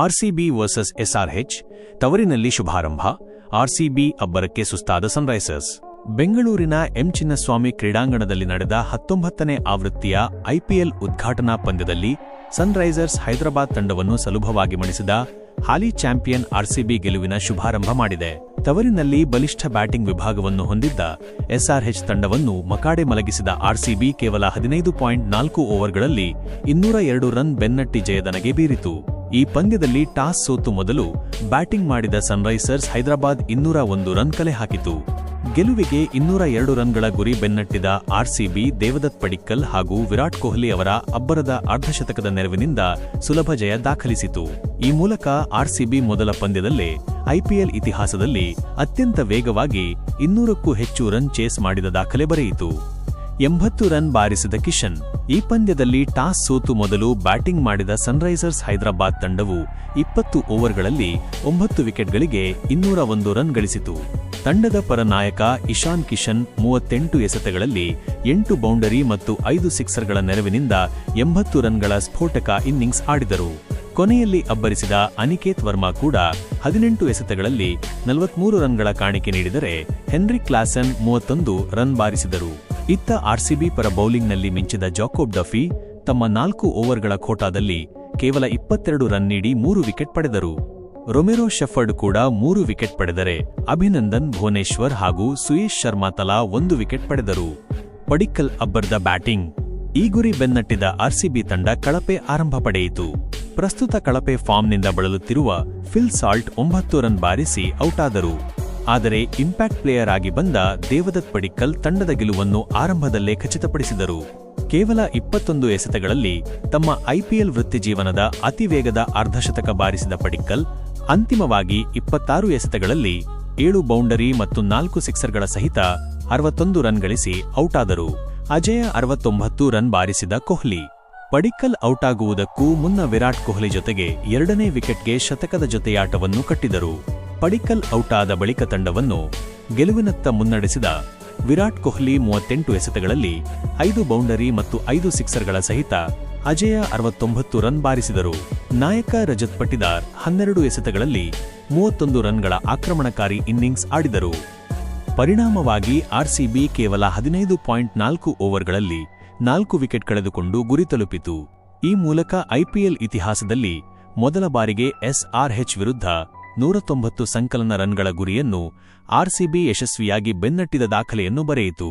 RCB versus SRH ತವರಿನಲ್ಲಿ ಶುಭಾರಂಭ. RCB ಅಬ್ಬರಕ್ಕೆ ಸುಸ್ತಾದ ಸನ್ರೈಸರ್ಸ್. ಬೆಂಗಳೂರಿನ ಎಂ ಚಿನ್ನಸ್ವಾಮಿ ಕ್ರೀಡಾಂಗಣದಲ್ಲಿ ನಡೆದ 19ನೇ ಆವೃತ್ತಿಯ ಐಪಿಎಲ್ ಉದ್ಘಾಟನಾ ಪಂದ್ಯದಲ್ಲಿ ಸನ್ರೈಸರ್ಸ್ ಹೈದರಾಬಾದ್ ತಂಡವನ್ನು ಸುಲಭವಾಗಿ ಮಣಿಸಿದ ಹಾಲಿ ಚಾಂಪಿಯನ್ ಆರ್ಸಿಬಿ ಗೆಲುವಿನ ಶುಭಾರಂಭ ಮಾಡಿದೆ. ತವರಿನಲ್ಲಿ ಬಲಿಷ್ಠ ಬ್ಯಾಟಿಂಗ್ ವಿಭಾಗವನ್ನು ಹೊಂದಿದ್ದ ಎಸ್ಆರ್ಎಚ್ ತಂಡವನ್ನು ಮಕಾಡೆ ಮಲಗಿಸಿದ ಆರ್ಸಿಬಿ ಕೇವಲ 15.4 ಓವರ್ಗಳಲ್ಲಿ 202 ರನ್ ಬೆನ್ನಟ್ಟಿ ಜಯದನಗೆ ಬೀರಿತು. ಈ ಪಂದ್ಯದಲ್ಲಿ ಟಾಸ್ ಸೋತು ಮೊದಲು ಬ್ಯಾಟಿಂಗ್ ಮಾಡಿದ ಸನ್ರೈಸರ್ಸ್ ಹೈದರಾಬಾದ್ 201 ರನ್ ಕಲೆ ಹಾಕಿತು. ಗೆಲುವಿಗೆ 202 ರನ್ಗಳ ಗುರಿ ಬೆನ್ನಟ್ಟಿದ ಆರ್ಸಿಬಿ ದೇವದತ್ ಪಡಿಕ್ಕಲ್ ಹಾಗೂ ವಿರಾಟ್ ಕೊಹ್ಲಿ ಅವರ ಅಬ್ಬರದ ಅರ್ಧಶತಕದ ನೆರವಿನಿಂದ ಸುಲಭ ಜಯ ದಾಖಲಿಸಿತು. ಈ ಮೂಲಕ ಆರ್ಸಿಬಿ ಮೊದಲ ಪಂದ್ಯದಲ್ಲೇ ಐಪಿಎಲ್ ಇತಿಹಾಸದಲ್ಲಿ ಅತ್ಯಂತ ವೇಗವಾಗಿ 200ಕ್ಕೂ ಹೆಚ್ಚು ರನ್ ಚೇಸ್ ಮಾಡಿದ ದಾಖಲೆ ಬರೆಯಿತು. 80 ರನ್ ಬಾರಿಸಿದ ಕಿಶನ್. ಈ ಪಂದ್ಯದಲ್ಲಿ ಟಾಸ್ ಸೋತು ಮೊದಲು ಬ್ಯಾಟಿಂಗ್ ಮಾಡಿದ ಸನ್ರೈಸರ್ಸ್ ಹೈದರಾಬಾದ್ ತಂಡವು 20 ಓವರ್ಗಳಲ್ಲಿ 9 ವಿಕೆಟ್ಗಳಿಗೆ 201 ರನ್ ಗಳಿಸಿತು. ತಂಡದ ಪರ ನಾಯಕ ಇಶಾನ್ ಕಿಶನ್ 38 ಎಸೆತಗಳಲ್ಲಿ 8 ಬೌಂಡರಿ ಮತ್ತು 5 ಸಿಕ್ಸರ್ಗಳ ನೆರವಿನಿಂದ 80 ರನ್ಗಳ ಸ್ಫೋಟಕ ಇನ್ನಿಂಗ್ಸ್ ಆಡಿದರು. ಕೊನೆಯಲ್ಲಿ ಅಬ್ಬರಿಸಿದ ಅನಿಕೇತ್ ವರ್ಮಾ ಕೂಡ 18 ಎಸೆತಗಳಲ್ಲಿ 43 ರನ್ಗಳ ಕಾಣಿಕೆ ನೀಡಿದರೆ ಹೆನ್ರಿಕ್ ಕ್ಲಾಸನ್ 31 ರನ್ ಬಾರಿಸಿದರು. ಇತ್ತ ಆರ್ಸಿಬಿ ಪರ ಬೌಲಿಂಗ್ನಲ್ಲಿ ಮಿಂಚಿದ ಜಾಕೋಬ್ ಡಫಿ ತಮ್ಮ 4 ಓವರ್ಗಳ ಖೋಟಾದಲ್ಲಿ ಕೇವಲ 22 ರನ್ ನೀಡಿ 3 ವಿಕೆಟ್ ಪಡೆದರು. ರೊಮೆರೋ ಶೆಫರ್ಡ್ ಕೂಡ 3 ವಿಕೆಟ್ ಪಡೆದರೆ ಅಭಿನಂದನ್ ಭುವನೇಶ್ವರ್ ಹಾಗೂ ಸುಯೇಶ್ ಶರ್ಮಾ ತಲಾ 1 ವಿಕೆಟ್ ಪಡೆದರು. ಪಡಿಕ್ಕಲ್ ಅಬ್ಬರದ ಬ್ಯಾಟಿಂಗ್. ಈ ಗುರಿ ಬೆನ್ನಟ್ಟಿದ ಆರ್ಸಿಬಿ ತಂಡ ಕಳಪೆ ಆರಂಭ ಪಡೆಯಿತು. ಪ್ರಸ್ತುತ ಕಳಪೆ ಫಾರ್ಮ್ನಿಂದ ಬಳಲುತ್ತಿರುವ ಫಿಲ್ ಸಾಲ್ಟ್ 9 ರನ್ ಬಾರಿಸಿ ಔಟಾದರು. ಆದರೆ ಇಂಪ್ಯಾಕ್ಟ್ ಪ್ಲೇಯರ್ ಆಗಿ ಬಂದ ದೇವದತ್ ಪಡಿಕ್ಕಲ್ ತಂಡದ ಗೆಲುವನ್ನು ಆರಂಭದಲ್ಲೇ ಖಚಿತಪಡಿಸಿದರು. ಕೇವಲ 21 ಎಸೆತಗಳಲ್ಲಿ ತಮ್ಮ ಐಪಿಎಲ್ ವೃತ್ತಿಜೀವನದ ಅತಿ ವೇಗದ ಅರ್ಧಶತಕ ಬಾರಿಸಿದ ಪಡಿಕ್ಕಲ್ ಅಂತಿಮವಾಗಿ 26 ಎಸೆತಗಳಲ್ಲಿ 7 ಬೌಂಡರಿ ಮತ್ತು 4 ಸಿಕ್ಸರ್ಗಳ ಸಹಿತ 61 ರನ್ ಗಳಿಸಿ ಔಟಾದರು. ಅಜೇಯ 69 ರನ್ ಬಾರಿಸಿದ ಕೊಹ್ಲಿ. ಪಡಿಕ್ಕಲ್ ಔಟಾಗುವುದಕ್ಕೂ ಮುನ್ನ ವಿರಾಟ್ ಕೊಹ್ಲಿ ಜೊತೆಗೆ 2ನೇ ವಿಕೆಟ್ಗೆ ಶತಕದ ಜೊತೆಯಾಟವನ್ನು ಕಟ್ಟಿದರು. ಪಡಿಕ್ಕಲ್ ಔಟಾದ ಬಳಿಕ ತಂಡವನ್ನು ಗೆಲುವಿನತ್ತ ಮುನ್ನಡೆಸಿದ ವಿರಾಟ್ ಕೊಹ್ಲಿ 38 ಎಸೆತಗಳಲ್ಲಿ 5 ಬೌಂಡರಿ ಮತ್ತು 5 ಸಿಕ್ಸರ್ಗಳ ಸಹಿತ ಅಜೇಯ 69 ರನ್ ಬಾರಿಸಿದರು. ನಾಯಕ ರಜತ್ ಪಟಿದಾರ್ 12 ಎಸೆತಗಳಲ್ಲಿ 31 ರನ್ಗಳ ಆಕ್ರಮಣಕಾರಿ ಇನ್ನಿಂಗ್ಸ್ ಆಡಿದರು. ಪರಿಣಾಮವಾಗಿ ಆರ್ಸಿಬಿ ಕೇವಲ 15.4 ಓವರ್ಗಳಲ್ಲಿ 4 ವಿಕೆಟ್ ಕಳೆದುಕೊಂಡು ಗುರಿ ತಲುಪಿತು. ಈ ಮೂಲಕ ಐಪಿಎಲ್ ಇತಿಹಾಸದಲ್ಲಿ ಮೊದಲ ಬಾರಿಗೆ ಎಸ್ಆರ್ಎಚ್ ವಿರುದ್ಧ 190 ಸಂಕಲನ ರನ್ಗಳ ಗುರಿಯನ್ನು ಆರ್ಸಿಬಿ ಯಶಸ್ವಿಯಾಗಿ ಬೆನ್ನಟ್ಟಿದ ದಾಖಲೆಯನ್ನು ಬರೆಯಿತು.